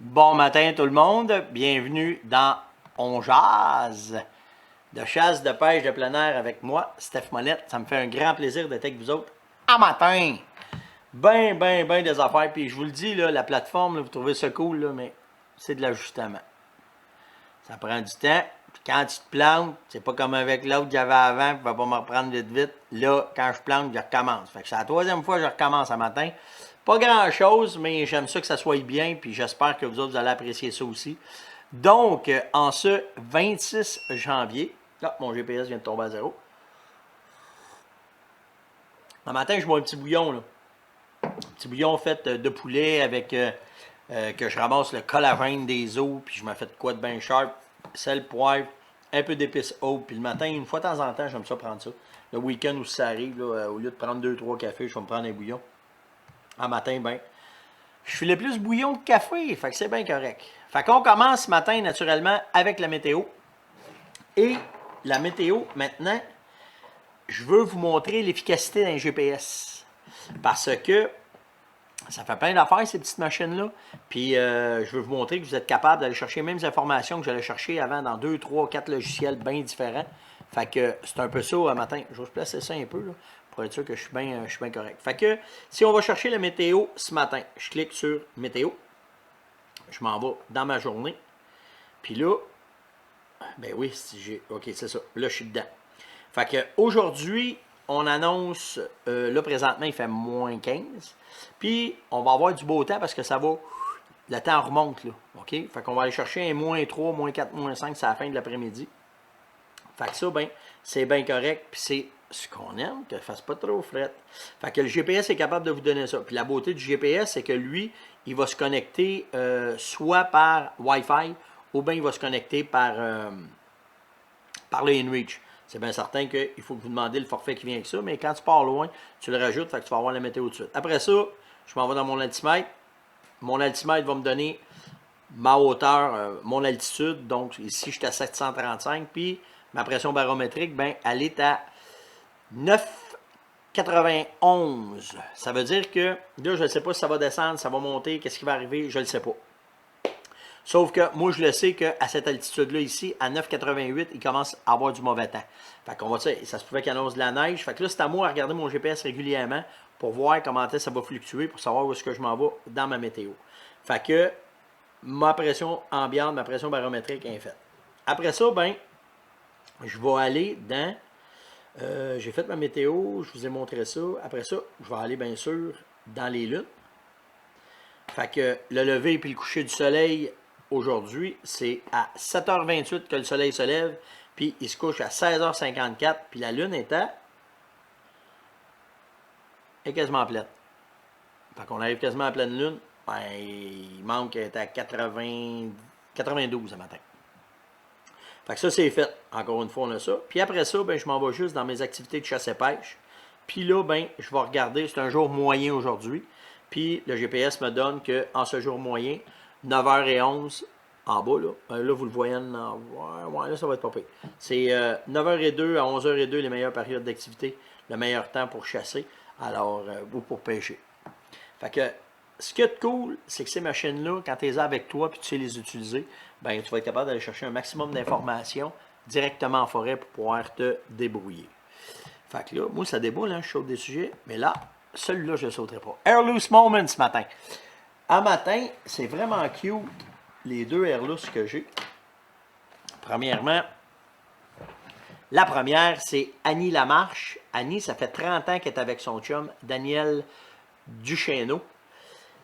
Bon matin tout le monde, bienvenue dans On Jase, de chasse, de pêche, de plein air avec moi, Steph Monette. Ça me fait un grand plaisir d'être avec vous autres à matin. Ben des affaires. Puis je vous le dis, là, la plateforme, là, vous trouvez ça cool, là, mais c'est de l'ajustement. Ça prend du temps. Puis quand tu te plantes, c'est pas comme avec l'autre que j'avais avant, qui va pas me reprendre vite. Là, quand je plante, je recommence. Fait que c'est la troisième fois que je recommence ce matin. Pas grand chose, mais j'aime ça que ça soit bien, puis j'espère que vous autres, vous allez apprécier ça aussi. Donc, en ce 26 janvier, là, mon GPS vient de tomber à zéro. Le matin, je bois un petit bouillon, là. Un petit bouillon fait de poulet avec que je ramasse le collagène des os, puis je me fais de quoi de bien sharp, sel, poivre, un peu d'épices hautes. Puis le matin, une fois de temps en temps, j'aime ça prendre ça. Le week-end où ça arrive, là, au lieu de prendre 2-3 cafés, je vais me prendre un bouillon. En matin, ben, je fais le plus bouillon que café, fait que c'est bien correct. Fait qu'on commence ce matin, naturellement, avec la météo. Et la météo, maintenant, je veux vous montrer l'efficacité d'un GPS. Parce que ça fait plein d'affaires, ces petites machines-là. Puis, je veux vous montrer que vous êtes capable d'aller chercher les mêmes informations que j'allais chercher avant dans 2, 3, 4 logiciels bien différents. Fait que c'est un peu ça, matin. Je vais vous placer ça un peu, là, pour être sûr que je suis bien correct. Fait que, si on va chercher la météo ce matin, je clique sur météo. Je m'en vais dans ma journée. Puis là, ben oui, si j'ai. OK, c'est ça. Là, je suis dedans. Fait que aujourd'hui, on annonce, là présentement, il fait moins 15. Puis, on va avoir du beau temps parce que ça va. Le temps remonte, là. OK? Fait qu'on va aller chercher un moins 3, moins 4, moins 5, c'est à la fin de l'après-midi. Fait que ça, ben, c'est bien correct. Puis c'est ce qu'on aime, que ne fasse pas trop fret. Fait que le GPS est capable de vous donner ça. Puis la beauté du GPS, c'est que lui, il va se connecter soit par Wi-Fi ou bien il va se connecter par le InReach. C'est bien certain qu'il faut que vous demandiez le forfait qui vient avec ça, mais quand tu pars loin, tu le rajoutes, fait que tu vas avoir la météo tout de suite. Après ça, je m'en vais dans mon altimètre. Mon altimètre va me donner ma hauteur, mon altitude. Donc ici, je suis à 735. Puis ma pression barométrique, ben, elle est à 9,91. Ça veut dire que là, je ne sais pas si ça va descendre, ça va monter, qu'est-ce qui va arriver, je ne le sais pas. Sauf que moi, je le sais qu'à cette altitude-là, ici, à 9,88, il commence à avoir du mauvais temps. Fait qu'on va dire, ça se pouvait qu'il annonce de la neige. Fait que là, c'est à moi à regarder mon GPS régulièrement pour voir comment ça va fluctuer, pour savoir où est-ce que je m'en vais dans ma météo. Fait que ma pression ambiante, ma pression barométrique est faite. Après ça, ben, je vais aller dans... j'ai fait ma météo, je vous ai montré ça. Après ça, je vais aller, bien sûr, dans les lunes. Fait que le lever et le coucher du soleil, aujourd'hui, c'est à 7h28 que le soleil se lève, puis il se couche à 16h54, puis la lune est quasiment pleine. Fait qu'on arrive quasiment à pleine lune, ben, il manque d'être à 92 ce matin. Fait que ça, c'est fait. Encore une fois, on a ça. Puis après ça, ben, je m'en vais juste dans mes activités de chasse et pêche. Puis là, ben, je vais regarder, c'est un jour moyen aujourd'hui. Puis le GPS me donne qu'en ce jour moyen, 9h11 en bas, là vous le voyez, ouais, là, ça va être pas pire. C'est 9h02 à 11h02 les meilleures périodes d'activité, le meilleur temps pour chasser, alors, ou pour pêcher. Fait que, ce qui est cool, c'est que ces machines-là, quand tu les as avec toi puis tu sais les utiliser, ben, tu vas être capable d'aller chercher un maximum d'informations directement en forêt pour pouvoir te débrouiller. Fait que là, moi, ça déboule, hein, je saute des sujets, mais là, celui-là, je ne sauterai pas. Airloose Moment ce matin. À matin, c'est vraiment cute, les deux Airloose que j'ai. Premièrement, la première, c'est Annie Lamarche. Annie, ça fait 30 ans qu'elle est avec son chum, Daniel Duchesneau.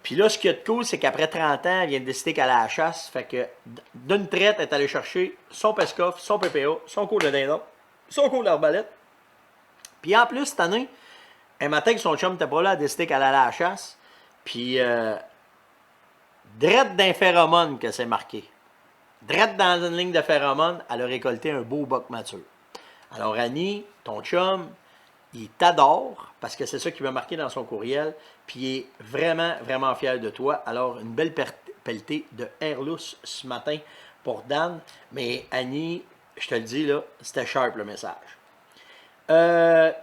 Puis là, ce qui est de cool, c'est qu'après 30 ans, elle vient de décider qu'elle a la chasse. Fait que d'une traite, elle est allée chercher son pescoff, son PPA, son cours de dindon, son cours d'arbalète. Puis en plus, cette année, un matin que son chum n'était pas là, elle a décidé qu'elle allait à la chasse. Puis, drette d'un phéromone que c'est marqué. Drette dans une ligne de phéromone, elle a récolté un beau boc mature. Alors, Annie, ton chum, il t'adore, parce que c'est ça qu'il m'a marqué dans son courriel, puis il est vraiment fier de toi. Alors, une belle pelletée de Airloose ce matin pour Dan. Mais Annie, je te le dis, là, c'était sharp le message.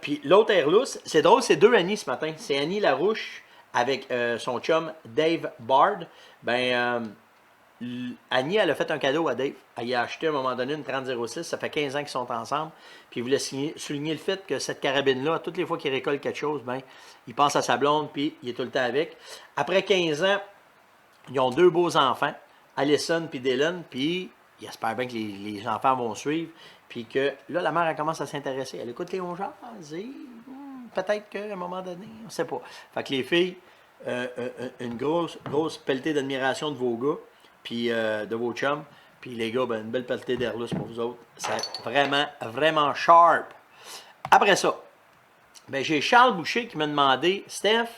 Puis l'autre Airloose, c'est drôle, c'est deux Annie ce matin. C'est Annie Larouche avec son chum Dave Bard. Ben, Annie, elle a fait un cadeau à Dave. Elle a acheté à un moment donné une 3006. Ça fait 15 ans qu'ils sont ensemble. Puis il voulait souligner le fait que cette carabine-là, toutes les fois qu'il récolte quelque chose, ben, il pense à sa blonde, puis il est tout le temps avec. Après 15 ans, ils ont 2 beaux enfants, Allison et Dylan, puis il espère bien que les enfants vont suivre. Puis que là, la mère, elle commence à s'intéresser. Elle écoute Léon Jazz et peut-être qu'à un moment donné, on ne sait pas. Fait que les filles, une grosse pelletée d'admiration de vos gars, puis de vos chums. Puis les gars, ben, une belle pelletée d'Airlus pour vous autres. C'est vraiment sharp. Après ça, ben, j'ai Charles Boucher qui m'a demandé, Steph,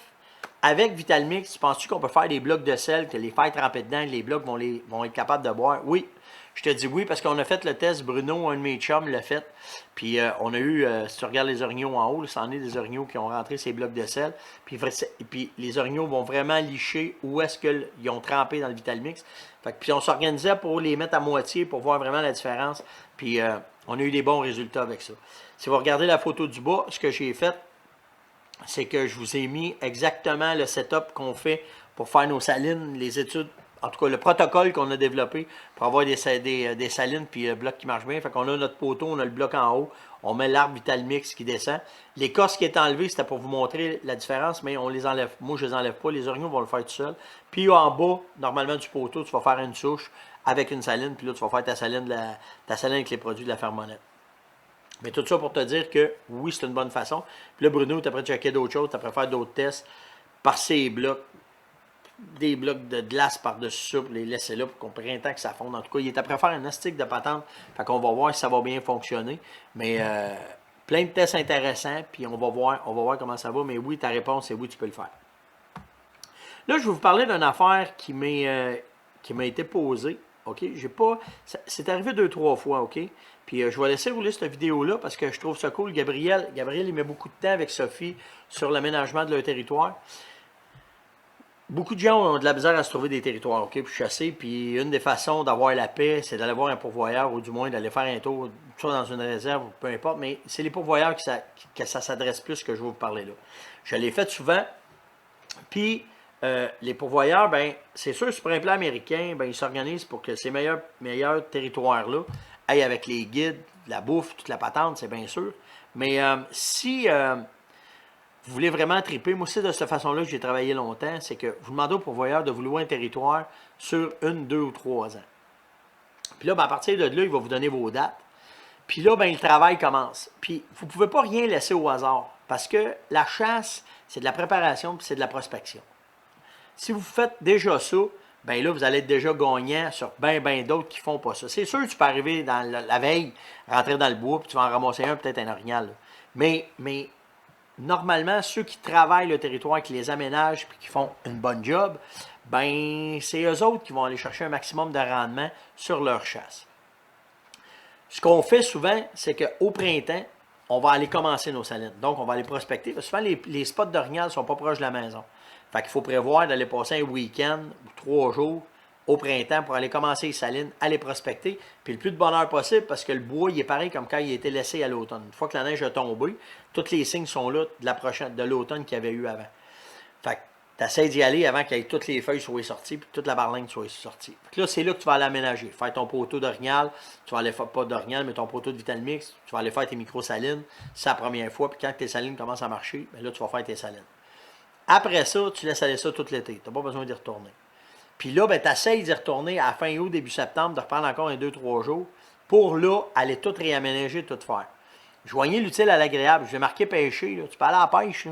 avec Vitalmix, tu penses-tu qu'on peut faire des blocs de sel, que les faire tremper dedans, les blocs vont être capables de boire? Oui. Je te dis oui parce qu'on a fait le test. Bruno, un de mes chums, l'a fait. Puis on a eu, si tu regardes les orignaux en haut, c'en est des orignaux qui ont rentré ces blocs de sel. Puis les orignaux vont vraiment licher où est-ce qu'ils ont trempé dans le Vitalmix. Puis on s'organisait pour les mettre à moitié pour voir vraiment la différence. Puis on a eu des bons résultats avec ça. Si vous regardez la photo du bas, ce que j'ai fait, c'est que je vous ai mis exactement le setup qu'on fait pour faire nos salines, les études, en tout cas le protocole qu'on a développé pour avoir des salines puis le bloc qui marche bien. Fait qu'on a notre poteau, on a le bloc en haut, on met l'arbre Vitalmix qui descend. L'écorce qui est enlevée, c'était pour vous montrer la différence, mais on les enlève. Moi, je les enlève pas, les orignaux vont le faire tout seul. Puis en bas, normalement du poteau, tu vas faire une souche avec une saline, puis là, tu vas faire ta saline avec les produits de la Fermonette. Mais tout ça pour te dire que oui, c'est une bonne façon. Puis là, Bruno, tu as checker d'autres choses, tu as faire d'autres tests par ces blocs, des blocs de glace par-dessus ça, pour les laisser là pour qu'on prenne un temps que ça fonde. En tout cas, il est après faire un astic de patente. Fait qu'on va voir si ça va bien fonctionner. Mais plein de tests intéressants, puis on va voir comment ça va. Mais oui, ta réponse est oui, tu peux le faire. Là, je vais vous parler d'une affaire qui m'a été posée. OK? C'est arrivé 2-3 fois, OK? Puis je vais laisser rouler cette vidéo-là parce que je trouve ça cool. Gabriel, il met beaucoup de temps avec Sophie sur l'aménagement de leur territoire. Beaucoup de gens ont de la misère à se trouver des territoires, OK, pour chasser. Puis une des façons d'avoir la paix, c'est d'aller voir un pourvoyeur ou du moins d'aller faire un tour, soit dans une réserve ou peu importe. Mais c'est les pourvoyeurs que ça s'adresse plus que je vais vous parler là. Je l'ai fait souvent. Puis les pourvoyeurs, ben c'est sûr, sur un plan américain, ben ils s'organisent pour que ces meilleurs territoires-là aillent avec les guides, la bouffe, toute la patente, c'est bien sûr. Mais si vous voulez vraiment triper, moi c'est de cette façon-là que j'ai travaillé longtemps, c'est que vous demandez au pourvoyeur de vous louer un territoire sur 1, 2 ou 3 ans. Puis là, ben, à partir de là, il va vous donner vos dates. Puis là, ben, le travail commence. Puis vous ne pouvez pas rien laisser au hasard, parce que la chasse, c'est de la préparation puis c'est de la prospection. Si vous faites déjà ça, bien là, vous allez être déjà gagnant sur bien d'autres qui ne font pas ça. C'est sûr que tu peux arriver dans la veille, rentrer dans le bois, puis tu vas en ramasser un, peut-être un orignal. Mais normalement, ceux qui travaillent le territoire, qui les aménagent, puis qui font une bonne job, ben c'est eux autres qui vont aller chercher un maximum de rendement sur leur chasse. Ce qu'on fait souvent, c'est qu'au printemps, on va aller commencer nos salines. Donc, on va aller prospecter. Parce que souvent, les spots d'orignal ne sont pas proches de la maison. Fait qu'il faut prévoir d'aller passer un week-end ou 3 jours au printemps pour aller commencer les salines, aller prospecter, puis le plus de bonheur possible parce que le bois, il est pareil comme quand il a été laissé à l'automne. Une fois que la neige a tombé, tous les signes sont là de l'automne qu'il y avait eu avant. Fait que tu essaies d'y aller avant que toutes les feuilles soient sorties puis toute la barlingue soit sortie. Fait que là, c'est là que tu vas aller aménager. Faire ton poteau d'orignal, tu vas aller faire pas d'orignal, mais ton poteau de Vitalmix, tu vas aller faire tes micro-salines, c'est la première fois, puis quand tes salines commencent à marcher, bien là, tu vas faire tes salines. Après ça, tu laisses aller ça tout l'été. Tu n'as pas besoin d'y retourner. Puis là, ben, tu essaies d'y retourner à la fin août, début septembre, de reprendre encore 2-3 jours pour là, aller tout réaménager, tout faire. Joignez l'utile à l'agréable. Je vais marquer pêcher. Là. Tu peux aller à la pêche. Là.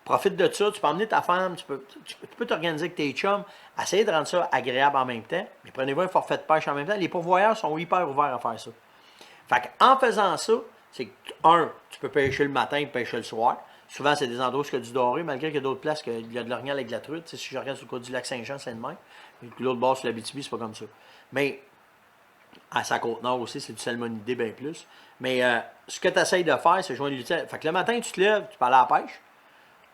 Profite de ça. Tu peux emmener ta femme. Tu peux t'organiser avec tes chums. Essayez de rendre ça agréable en même temps. Mais prenez-vous un forfait de pêche en même temps. Les pourvoyeurs sont hyper ouverts à faire ça. Fait qu'en faisant ça, c'est que, tu peux pêcher le matin et pêcher le soir. Souvent, c'est des endroits où il y a du doré, malgré qu'il y a d'autres places qu'il y a de l'orignal avec de la truite. Si je regarde sur le côté du lac Saint-Jean, c'est le même. Et puis l'autre bord sur l'Abitibi, c'est pas comme ça. Mais à sa Côte-Nord aussi, c'est du salmonidé bien plus. Mais ce que tu essayes de faire, c'est joindre l'utile. Fait que le matin, tu te lèves, tu peux aller à la pêche.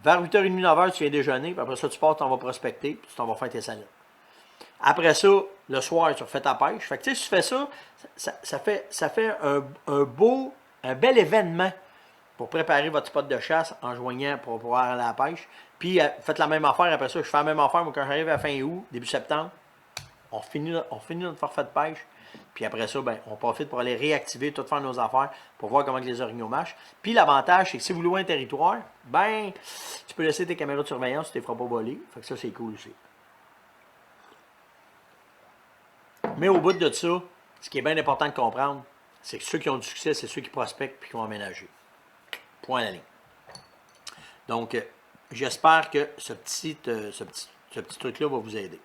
Vers 8h30, 9h, tu viens déjeuner. Puis après ça, tu pars, tu t'en vas prospecter, puis tu t'en vas faire tes salades. Après ça, le soir, tu refais ta pêche. Fait que tu sais, si tu fais ça fait un bel événement pour préparer votre spot de chasse en joignant pour pouvoir aller à la pêche. Puis faites la même affaire après ça. Je fais la même affaire, moi, quand j'arrive à fin août, début septembre, on finit notre forfait de pêche. Puis après ça, ben, on profite pour aller réactiver, tout faire nos affaires, pour voir comment les orignaux marchent. Puis l'avantage, c'est que si vous louez un territoire, ben, tu peux laisser tes caméras de surveillance, tu ne les feras pas voler. Fait que ça, c'est cool aussi. Mais au bout de ça, ce qui est bien important de comprendre, c'est que ceux qui ont du succès, c'est ceux qui prospectent et qui vont emménager. Point à la ligne. Donc, j'espère que ce petit truc-là va vous aider.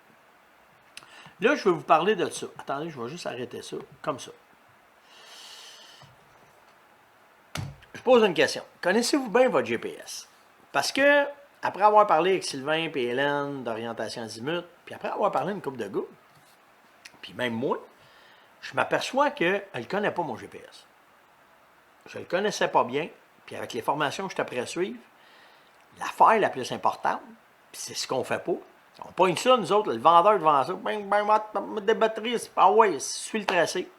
Là, je vais vous parler de ça. Attendez, je vais juste arrêter ça, comme ça. Je pose une question. Connaissez-vous bien votre GPS? Parce que, après avoir parlé avec Sylvain et Hélène d'Orientation Azimut, puis après avoir parlé une couple de gars, puis même moi, je m'aperçois qu'elle ne connaît pas mon GPS. Je ne le connaissais pas bien, puis avec les formations que je t'apprends à suivre, l'affaire la plus importante, puis c'est ce qu'on fait pas, on pogne ça, nous autres, le vendeur devant ça, bang, bang, des batteries, ah ouais, suis le tracé.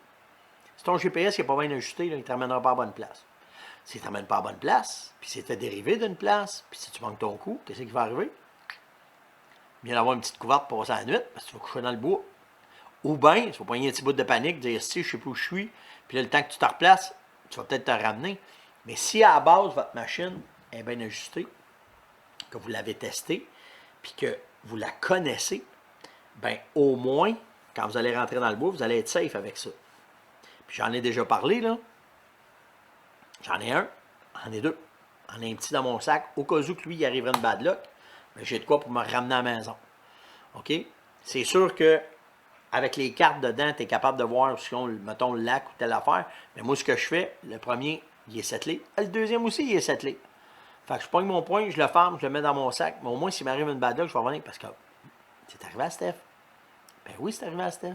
Si ton GPS qui n'est pas bien ajusté, là, il ne te ramènera pas à la bonne place. S'il ne te ramène pas à la bonne place, puis si tu es dérivé d'une place, puis si tu manques ton coup, qu'est-ce qui va arriver? Bien d'avoir une petite couverte pour passer la nuit, parce que tu vas coucher dans le bois. Ou bien, tu vas pogner un petit bout de panique, dire si je sais pas où je suis, puis là, le temps que tu te replaces, tu vas peut-être te ramener. Mais si à la base, votre machine est bien ajustée, que vous l'avez testée, puis que vous la connaissez, bien, au moins, quand vous allez rentrer dans le bois, vous allez être safe avec ça. Puis j'en ai déjà parlé, là. J'en ai un, j'en ai deux. J'en ai un petit dans mon sac, au cas où que lui, il arriverait une bad luck, mais j'ai de quoi pour me ramener à la maison. OK? C'est sûr que avec les cartes dedans, tu es capable de voir si on, mettons, le lac ou telle affaire. Mais moi, ce que je fais, le premier, il est settlé. Le deuxième aussi, il est settlé. Fait que je pogne mon point, je le ferme, je le mets dans mon sac. Mais au moins, s'il m'arrive une bad luck, je vais revenir parce que c'est arrivé à Steph. Ben oui, c'est arrivé à Steph.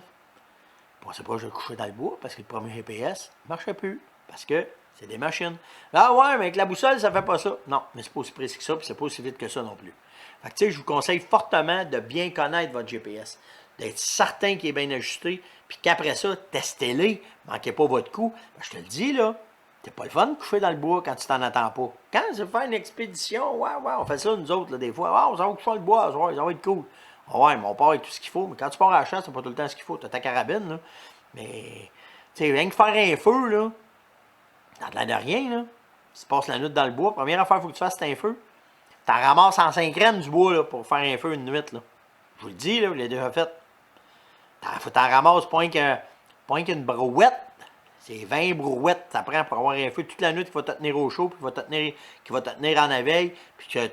Je pensais pas que je le couchais dans le bois parce que le premier GPS ne marchait plus. Parce que c'est des machines. Ah ouais, mais avec la boussole, ça fait pas ça. Non, mais c'est pas aussi précis que ça, puis c'est pas aussi vite que ça non plus. Fait que tu sais, je vous conseille fortement de bien connaître votre GPS. D'être certain qu'il est bien ajusté, puis qu'après ça, testez-les. Manquez pas votre coup. Ben, je te le dis, là, c'est pas le fun de coucher dans le bois quand tu t'en attends pas. Quand tu fais une expédition, ouais, on fait ça nous autres, là, des fois. On s'en va coucher dans le bois, ça va être cool. Ouais, mais on part avec tout ce qu'il faut. Mais quand tu pars à la chasse, c'est pas tout le temps ce qu'il faut. Tu as ta carabine, là. Mais, tu sais, rien que faire un feu, là, t'as de l'air de rien, là. Si tu passes la nuit dans le bois, première affaire qu'il faut que tu fasses, c'est un feu. T'en ramasses en 5 grammes du bois, là, pour faire un feu une nuit, là. Je vous le dis, là, vous l'avez déjà fait. T'en ramasses pas qu'une brouette. C'est 20 brouettes, ça prend pour avoir un feu toute la nuit qui va te tenir au chaud, puis qui va te tenir en éveil, puis que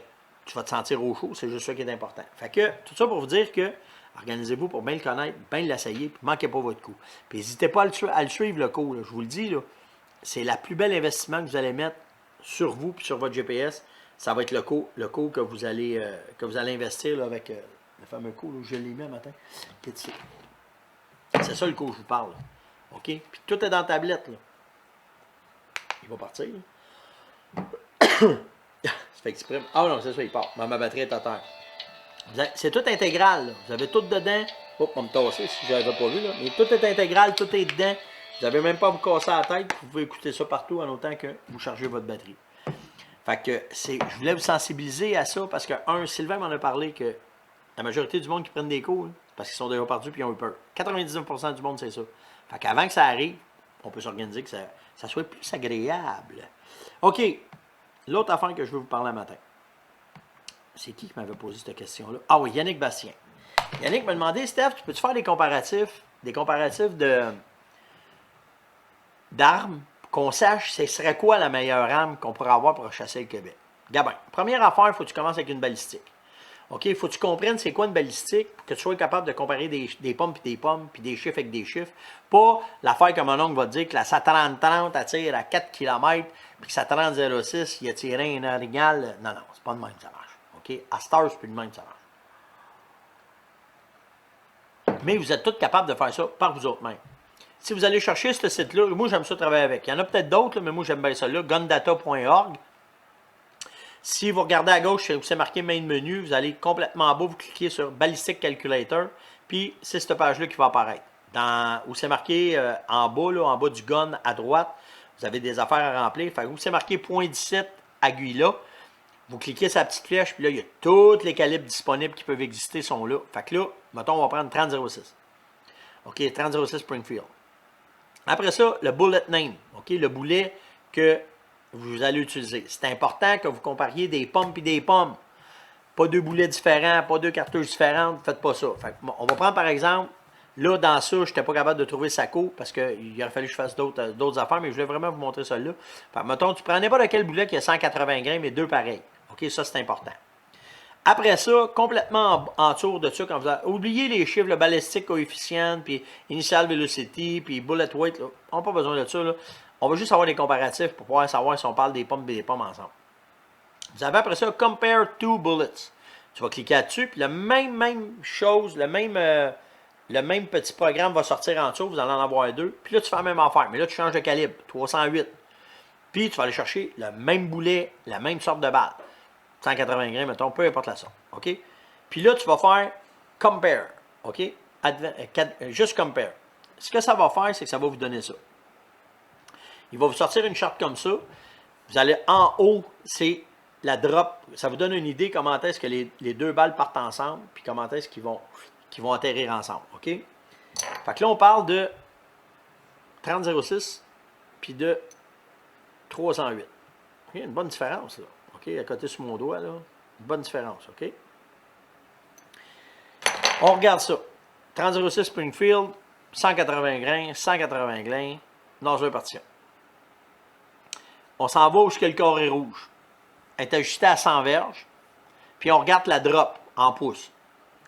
tu vas te sentir au chaud. C'est juste ça qui est important. Fait que, tout ça pour vous dire que, organisez-vous pour bien le connaître, bien l'essayer, puis manquez pas votre coup. Puis n'hésitez pas à le suivre, le cours, là. Je vous le dis, là. C'est la plus belle investissement que vous allez mettre sur vous et sur votre GPS. Ça va être le cours que vous allez investir là, avec le fameux cours, là, où je l'ai mis un matin. C'est ça le cours que je vous parle. Là. OK? Puis tout est dans la tablette. Là. Il va partir. Ça fait exprès. Ah non, c'est ça, il part. Ma batterie est à terre. C'est tout intégral. Là. Vous avez tout dedans. Oups, on va me tasser si je n'avais pas vu. Là. Mais tout est intégral, tout est dedans. Vous n'avez même pas à vous casser la tête. Vous pouvez écouter ça partout en autant que vous chargez votre batterie. Fait que je voulais vous sensibiliser à ça parce que, Sylvain m'en a parlé que la majorité du monde qui prennent des cours, là, parce qu'ils sont déjà perdus et ils ont eu peur. 99% du monde, c'est ça. Fait qu'avant que ça arrive, on peut s'organiser que ça soit plus agréable. OK. L'autre affaire que je veux vous parler un matin. C'est qui m'avait posé cette question-là? Ah oui, Yannick Bastien. Yannick m'a demandé, Steph, tu peux-tu faire des comparatifs d'armes, qu'on sache ce serait quoi la meilleure arme qu'on pourrait avoir pour chasser le Québec. Gabin, première affaire, il faut que tu commences avec une balistique. OK, il faut que tu comprennes c'est quoi une balistique pour que tu sois capable de comparer des pommes puis des chiffres avec des chiffres. Pas l'affaire que mon oncle va te dire que la SA-30-30 attire à 4 km puis que sa 30-06 il a tiré un orignal. Non, c'est pas de même ça marche. OK, à Star, c'est plus de même ça marche. Mais vous êtes tous capables de faire ça par vous autres mêmes. Si vous allez chercher ce site-là, moi j'aime ça travailler avec. Il y en a peut-être d'autres, mais moi j'aime bien ça là, gundata.org. Si vous regardez à gauche, c'est marqué Main Menu, vous allez complètement en bas, vous cliquez sur Ballistic Calculator, puis c'est cette page-là qui va apparaître. Où c'est marqué en bas, là, en bas du gun à droite, vous avez des affaires à remplir. Fait que où c'est marqué .17 aiguille-là, vous cliquez sur la petite flèche, puis là, il y a tous les calibres disponibles qui peuvent exister sont là. Fait que là, mettons, on va prendre 30-06. OK, 3006 Springfield. Après ça, le bullet name, OK, le boulet que vous allez utiliser. C'est important que vous compariez des pommes et des pommes. Pas deux boulets différents, pas deux cartouches différentes, faites pas ça. Fait que, on va prendre par exemple, là dans ça, je n'étais pas capable de trouver Saco parce qu'il aurait fallu que je fasse d'autres affaires, mais je voulais vraiment vous montrer ça là. Fait que, mettons, tu prends n'importe quel boulet qui a 180 grammes et deux pareils. OK, ça c'est important. Après ça, complètement en tour de ça, quand vous avez oublié les chiffres, le ballistic coefficient, puis initial velocity, puis bullet weight, là, on n'a pas besoin de ça. Là. On va juste avoir des comparatifs pour pouvoir savoir si on parle des pommes et des pommes ensemble. Vous avez après ça, Compare two bullets. Tu vas cliquer là-dessus, puis la même chose, le même petit programme va sortir en dessous, vous allez en avoir deux. Puis là, tu fais la même affaire, mais là, tu changes de calibre, 308. Puis tu vas aller chercher le même boulet, la même sorte de balle. 180 grammes, mettons, peu importe la sorte. OK? Puis là, tu vas faire Compare. OK? Juste Compare. Ce que ça va faire, c'est que ça va vous donner ça. Il va vous sortir une charte comme ça. Vous allez en haut, c'est la drop. Ça vous donne une idée comment est-ce que les deux balles partent ensemble, puis comment est-ce qu'ils vont atterrir ensemble. OK? Fait que là, on parle de 3006 puis de 308. OK? Une bonne différence, là. OK? À côté sur mon doigt, là. Une bonne différence. OK? On regarde ça. 3006 Springfield, 180 grains, 180 grains, nozzle partition. On s'en va jusqu'à le carré rouge. Elle est ajustée à 100 verges. Puis on regarde la drop en pouces.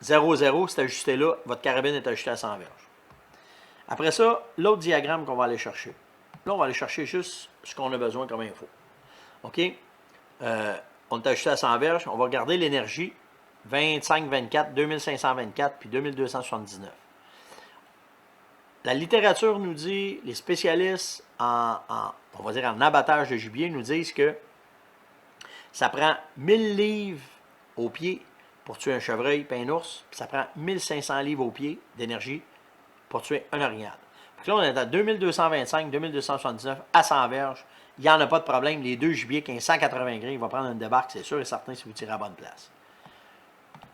0,0, c'est ajusté là. Votre carabine est ajustée à 100 verges. Après ça, l'autre diagramme qu'on va aller chercher. Là, on va aller chercher juste ce qu'on a besoin comme info. OK? On est ajusté à 100 verges. On va regarder l'énergie. 25, 24, 2524 puis 2279. La littérature nous dit, les spécialistes on va dire en abattage de gibier nous disent que ça prend 1000 livres au pied pour tuer un chevreuil et un ours, puis ça prend 1500 livres au pied d'énergie pour tuer un orignal. Donc là, on est à 2225, 2279 à 100 verges. Il n'y en a pas de problème. Les deux gibiers qui ont 180 grains, il va prendre une débarque, c'est sûr et certain si vous tirez à la bonne place.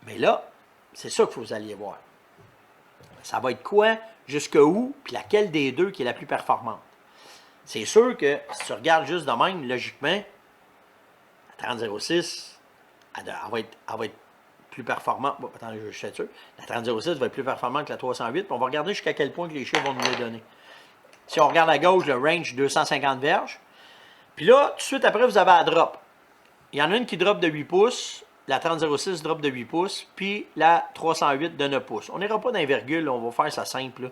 Mais là, c'est ça qu'il faut que vous alliez voir. Ça va être quoi, jusqu'où, puis laquelle des deux qui est la plus performante. C'est sûr que si tu regardes juste de même, logiquement, la 3006, elle va être plus performante. Bon, attendez, je suis sûr. La 3006 va être plus performante que la 308. Puis on va regarder jusqu'à quel point que les chiffres vont nous les donner. Si on regarde à gauche, le range 250 verges. Puis là, tout de suite après, vous avez la drop. Il y en a une qui drop de 8 pouces. La 3006 drop de 8 pouces. Puis la 308 de 9 pouces. On n'ira pas dans les virgules. On va faire ça simple. Là.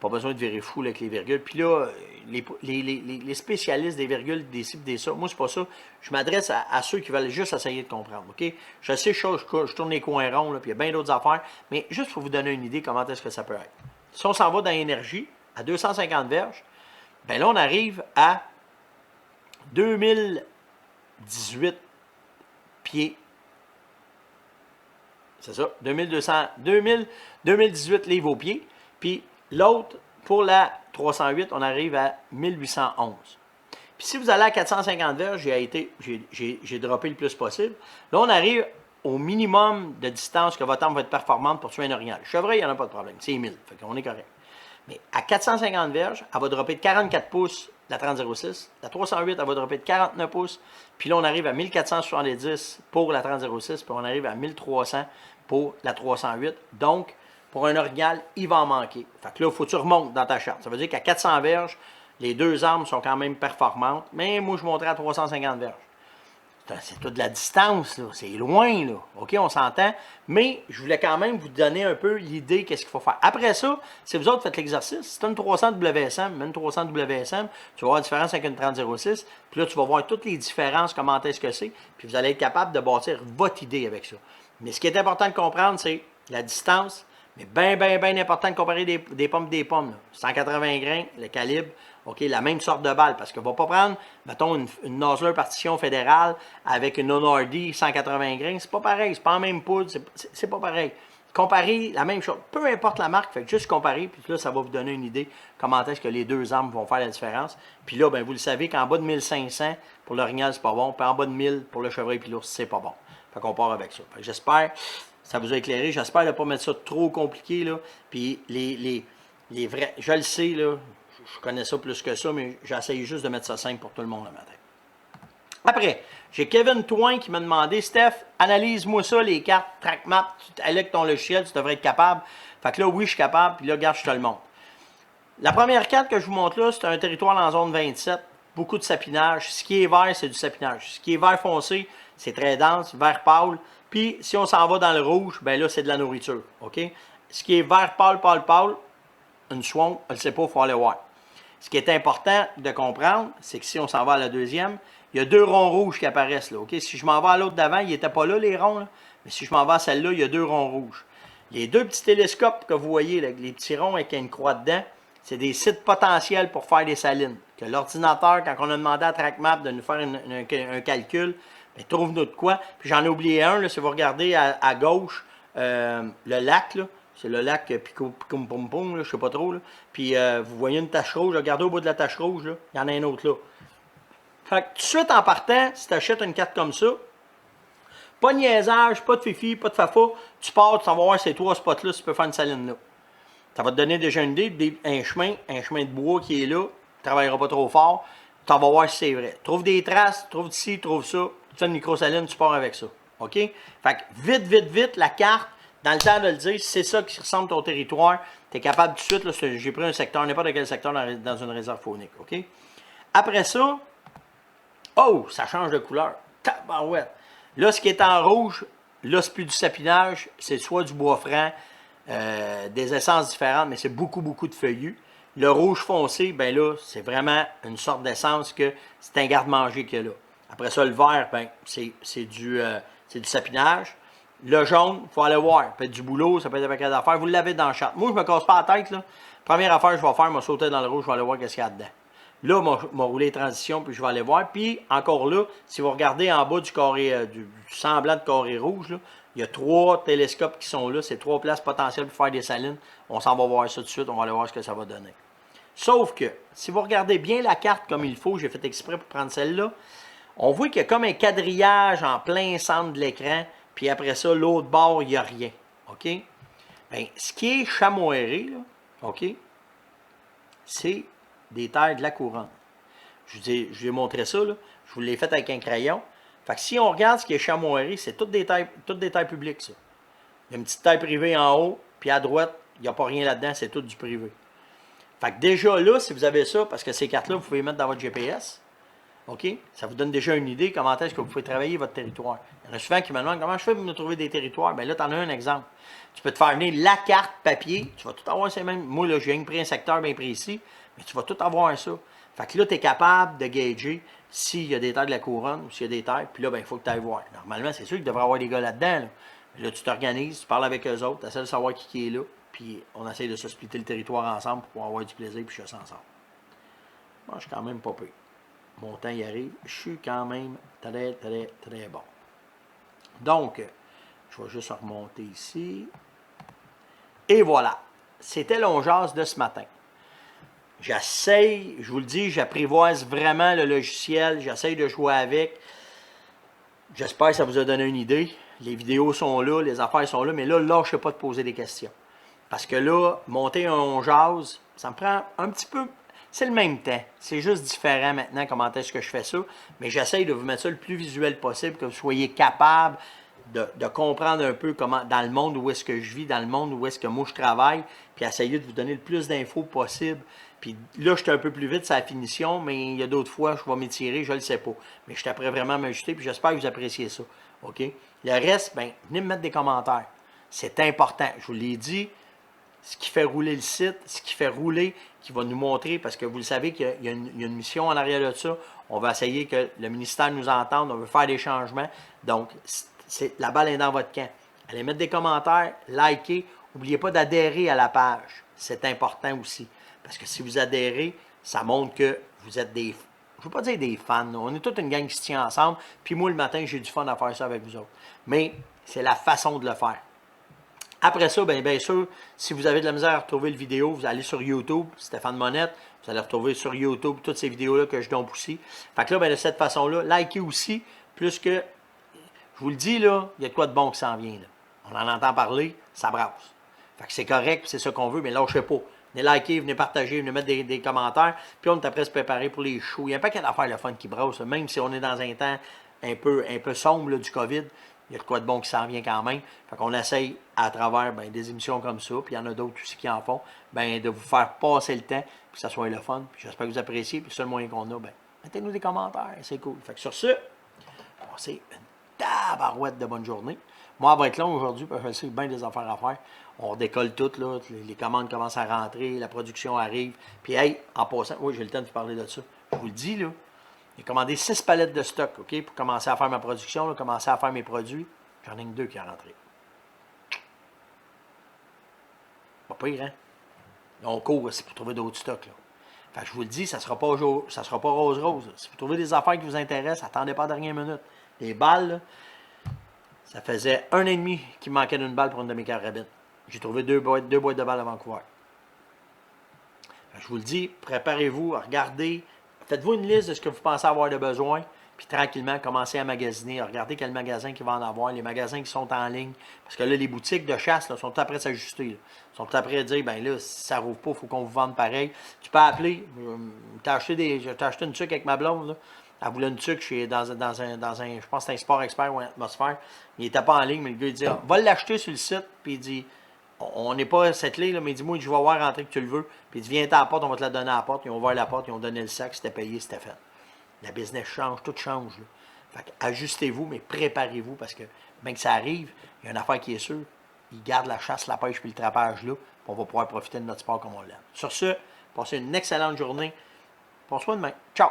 Pas besoin de virer fou avec les virgules. Puis là, les spécialistes des virgules, des cibles, des ça, moi, c'est pas ça. Je m'adresse à ceux qui veulent juste essayer de comprendre. OK? Je sais, je tourne les coins ronds, là, puis il y a bien d'autres affaires. Mais juste pour vous donner une idée comment est-ce que ça peut être. Si on s'en va dans l'énergie, à 250 verges, bien là, on arrive à 2018 pieds. C'est ça, 2018 livres au pied. Puis l'autre, pour la 308, on arrive à 1811. Puis si vous allez à 450 verges, j'ai droppé le plus possible. Là, on arrive au minimum de distance que votre arme va être performante pour tuer un orignal. Le chevreuil, il n'y en a pas de problème. C'est 1000. Fait qu'on est correct. Mais à 450 verges, elle va dropper de 44 pouces la 3006. La 308, elle va dropper de 49 pouces. Puis là, on arrive à 1470 pour la 3006. Puis on arrive à 1300 pour la 308. Donc, pour un orignal, il va en manquer. Fait que là, il faut que tu remontes dans ta charte. Ça veut dire qu'à 400 verges, les deux armes sont quand même performantes. Mais moi, je monterais à 350 verges. C'est toute la distance, là. C'est loin, là. OK, on s'entend. Mais je voulais quand même vous donner un peu l'idée qu'est-ce qu'il faut faire. Après ça, si vous autres faites l'exercice, si tu as une 300 WSM, une 300 WSM, tu vas voir la différence avec une 3006. Puis là, tu vas voir toutes les différences, comment est-ce que c'est. Puis vous allez être capable de bâtir votre idée avec ça. Mais ce qui est important de comprendre, c'est la distance. Mais bien important de comparer des pommes. Là. 180 grains, le calibre, OK, la même sorte de balle. Parce qu'on ne va pas prendre, mettons, une Nosler partition fédérale avec une Onardi 180 grains. C'est pas pareil. C'est pas en même poudre. C'est pas pareil. Comparer la même chose. Peu importe la marque, fait que juste comparer. Puis là, ça va vous donner une idée comment est-ce que les deux armes vont faire la différence. Puis là, ben, vous le savez qu'en bas de 1500 pour l'orignal, c'est pas bon. Puis en bas de 1000 pour le chevreuil et l'ours, c'est pas bon. Fait qu'on part avec ça. Fait que j'espère... Ça vous a éclairé. J'espère ne pas mettre ça trop compliqué. Là. Puis les vrais, je le sais, là, je connais ça plus que ça, mais j'essaye juste de mettre ça simple pour tout le monde le matin. Après, j'ai Kevin Toin qui m'a demandé, Steph, analyse-moi ça, les cartes TrackMap, avec ton logiciel, tu devrais être capable. Fait que là, oui, je suis capable, puis là, regarde, je te le montre. La première carte que je vous montre là, c'est un territoire dans la zone 27, beaucoup de sapinage. Ce qui est vert, c'est du sapinage. Ce qui est vert foncé, c'est très dense, vert pâle. Puis, si on s'en va dans le rouge, ben là, c'est de la nourriture, OK? Ce qui est vert pâle, pâle, pâle, une swamp, on ne le sait pas, il faut aller voir. Ce qui est important de comprendre, c'est que si on s'en va à la deuxième, il y a 2 ronds rouges qui apparaissent là. OK? Si je m'en vais à l'autre d'avant, il n'était pas là, les ronds. Là. Mais si je m'en vais à celle-là, il y a 2 ronds rouges. Les 2 petits télescopes que vous voyez, là, les petits ronds avec une croix dedans, c'est des sites potentiels pour faire des salines. Que l'ordinateur, quand on a demandé à TrackMap de nous faire un calcul, ben, trouve-nous de quoi. Puis j'en ai oublié un, là, si vous regardez à gauche, le lac, là. C'est le lac Picum Pum Pum, je ne sais pas trop. Là. Puis vous voyez une tache rouge, regardez au bout de la tache rouge, là, il y en a un autre là. Fait que tout de suite en partant, si tu achètes une carte comme ça, pas de niaisage, pas de fifi, pas de fafa, tu pars, tu vas voir ces 3 spots-là, tu peux faire une saline là. Ça va te donner déjà une idée, un chemin de bois qui est là, tu ne travailleras pas trop fort, tu vas voir si c'est vrai. Trouve des traces, trouve ci, trouve ça, tu fais une microsaline, tu pars avec ça. OK? Fait que vite, vite, vite, la carte, dans le temps de le dire, si c'est ça qui ressemble à ton territoire, tu es capable tout de suite, j'ai pris un secteur, n'importe quel secteur dans une réserve faunique. OK? Après ça, oh, ça change de couleur. Tabarouette. Là, ce qui est en rouge, là, c'est plus du sapinage, c'est soit du bois franc, des essences différentes, mais c'est beaucoup, beaucoup de feuillus. Le rouge foncé, ben là, c'est vraiment une sorte d'essence que c'est un garde-manger qu'il y a là. Après ça, le vert, ben, c'est du sapinage. Le jaune, il faut aller voir. Ça peut être du boulot, ça peut être avec des affaires. Vous l'avez dans le chat. Moi, je ne me casse pas la tête. Là. Première affaire que je vais faire, je vais sauter dans le rouge, je vais aller voir qu'est-ce qu'il y a dedans. Là, je vais rouler les transitions, puis je vais aller voir. Puis, encore là, si vous regardez en bas du carré, du semblant de carré rouge, là, il y a 3 télescopes qui sont là. C'est 3 places potentielles pour faire des salines. On s'en va voir ça tout de suite. On va aller voir ce que ça va donner. Sauf que, si vous regardez bien la carte comme il faut, j'ai fait exprès pour prendre celle-là, on voit qu'il y a comme un quadrillage en plein centre de l'écran. Puis après ça, l'autre bord, il n'y a rien. OK? Bien, ce qui est chamoiré, là, OK, c'est des terres de la couronne. Je vous ai montré ça, là. Je vous l'ai fait avec un crayon. Fait que si on regarde ce qui est chamoiré, c'est toutes des terres publiques, ça. Il y a une petite terre privée en haut, puis à droite, il n'y a pas rien là-dedans, c'est tout du privé. Fait que déjà là, si vous avez ça, parce que ces cartes-là, vous pouvez les mettre dans votre GPS, OK? Ça vous donne déjà une idée comment est-ce que vous pouvez travailler votre territoire. Il y en a souvent qui me demandent comment je fais pour me trouver des territoires. Bien là, tu en as un exemple. Tu peux te faire venir la carte papier. Tu vas tout avoir ces mêmes. Moi, là, j'ai pris un secteur bien précis, mais tu vas tout avoir ça. Fait que là, tu es capable de gager s'il y a des terres de la couronne ou s'il y a des terres. Puis là, ben, il faut que tu ailles voir. Normalement, c'est sûr qu'il devrait y avoir des gars là-dedans. Là. Là, tu t'organises, tu parles avec eux autres, tu essaies de savoir qui est là. Puis on essaie de se splitter le territoire ensemble pour pouvoir avoir du plaisir puis chasser ensemble. Moi, je suis quand même pas pire. Mon temps y arrive, je suis quand même très, très, très bon. Donc, je vais juste remonter ici. Et voilà. C'était l'ongeance de ce matin. J'essaye, je vous le dis, j'apprivoise vraiment le logiciel. J'essaye de jouer avec. J'espère que ça vous a donné une idée. Les vidéos sont là, les affaires sont là, mais là, lâchez pas de poser des questions. Parce que là, monter un ongease, ça me prend un petit peu. C'est le même temps. C'est juste différent maintenant comment est-ce que je fais ça. Mais j'essaye de vous mettre ça le plus visuel possible, que vous soyez capable de comprendre un peu comment, dans le monde où est-ce que je vis, dans le monde où est-ce que moi je travaille, puis essayer de vous donner le plus d'infos possible. Puis là, je suis un peu plus vite sur la finition, mais il y a d'autres fois, je vais m'étirer, je ne le sais pas. Mais je suis après vraiment m'ajuster, puis j'espère que vous appréciez ça. OK? Le reste, bien, venez me mettre des commentaires. C'est important. Je vous l'ai dit. Ce qui fait rouler le site, ce qui fait rouler, qui va nous montrer, parce que vous le savez qu'il y a une mission en arrière de ça. On va essayer que le ministère nous entende, on veut faire des changements. Donc, la balle est dans votre camp. Allez mettre des commentaires, likez. N'oubliez pas d'adhérer à la page. C'est important aussi. Parce que si vous adhérez, ça montre que vous êtes des... Je ne veux pas dire des fans. Là. On est toute une gang qui se tient ensemble. Puis moi, le matin, j'ai du fun à faire ça avec vous autres. Mais c'est la façon de le faire. Après ça, bien sûr, si vous avez de la misère à retrouver le vidéo, vous allez sur YouTube, Stéphane Monette, vous allez retrouver sur YouTube toutes ces vidéos-là que je donne aussi. Fait que là, bien, de cette façon-là, likez aussi, plus que, je vous le dis, là, il y a de quoi de bon qui s'en vient. Là. On en entend parler, ça brasse. Fait que c'est correct, c'est ça qu'on veut, mais lâchez pas. Venez liker, venez partager, venez mettre des commentaires. Puis on est après se préparer pour les shows. Il y a un paquet d'affaires le fun qui brasse. Même si on est dans un temps un peu sombre là, du COVID, il y a de quoi de bon qui s'en vient quand même. Fait qu'on essaye à travers des émissions comme ça, puis il y en a d'autres aussi qui en font, de vous faire passer le temps, puis que ça soit le fun. Puis j'espère que vous appréciez. Puis le seul moyen qu'on a, mettez-nous des commentaires. C'est cool. Fait que sur ce, passez une tabarouette de bonne journée. Moi, elle va être long aujourd'hui, parce que je sais bien des affaires à faire. On décolle tout, là. Les commandes commencent à rentrer, la production arrive. Puis, hey, en passant, oui, j'ai le temps de vous parler de ça. Je vous le dis, là. J'ai commandé 6 palettes de stock, OK, pour commencer à faire ma production, là, commencer à faire mes produits. J'en ai que 2 qui sont rentrés. Pas pire, hein? On court aussi pour trouver d'autres stocks, là. Fait que je vous le dis, ça sera pas rose-rose. Si vous trouvez des affaires qui vous intéressent, attendez pas à la dernière minute. Les balles, là, ça faisait 1 an et demi qu'il me manquait d'une balle pour une de mes carabines. J'ai trouvé 2 boîtes de balles à Vancouver. Je vous le dis, préparez-vous, regardez, faites-vous une liste de ce que vous pensez avoir de besoin, puis tranquillement, commencez à magasiner, regardez quel magasin qui va en avoir, les magasins qui sont en ligne, parce que là, les boutiques de chasse là, sont tout après s'ajuster. Ils sont tout après à dire, ben là, si ça ne rouvre pas, il faut qu'on vous vende pareil. Tu peux appeler, j'ai acheté une tuque avec ma blonde, là. Elle voulait une tuque dans un, je pense que c'est un Sport Expert ou un Atmosphère. Il n'était pas en ligne, mais le gars, il dit, va l'acheter sur le site, puis il dit, on n'est pas cette clé, là, mais dis-moi, je vais voir rentrer que tu le veux. Puis il dit, viens à la porte, on va te la donner à la porte. Ils ont ouvert la porte, ils ont donné le sac, c'était payé, c'était fait. La business change, tout change. Là. Fait que ajustez-vous, mais préparez-vous, parce que bien que ça arrive, il y a une affaire qui est sûre. Ils gardent la chasse, la pêche puis le trapage là, puis on va pouvoir profiter de notre sport comme on l'aime. Sur ce, passez une excellente journée. Prends soin de main. Ciao!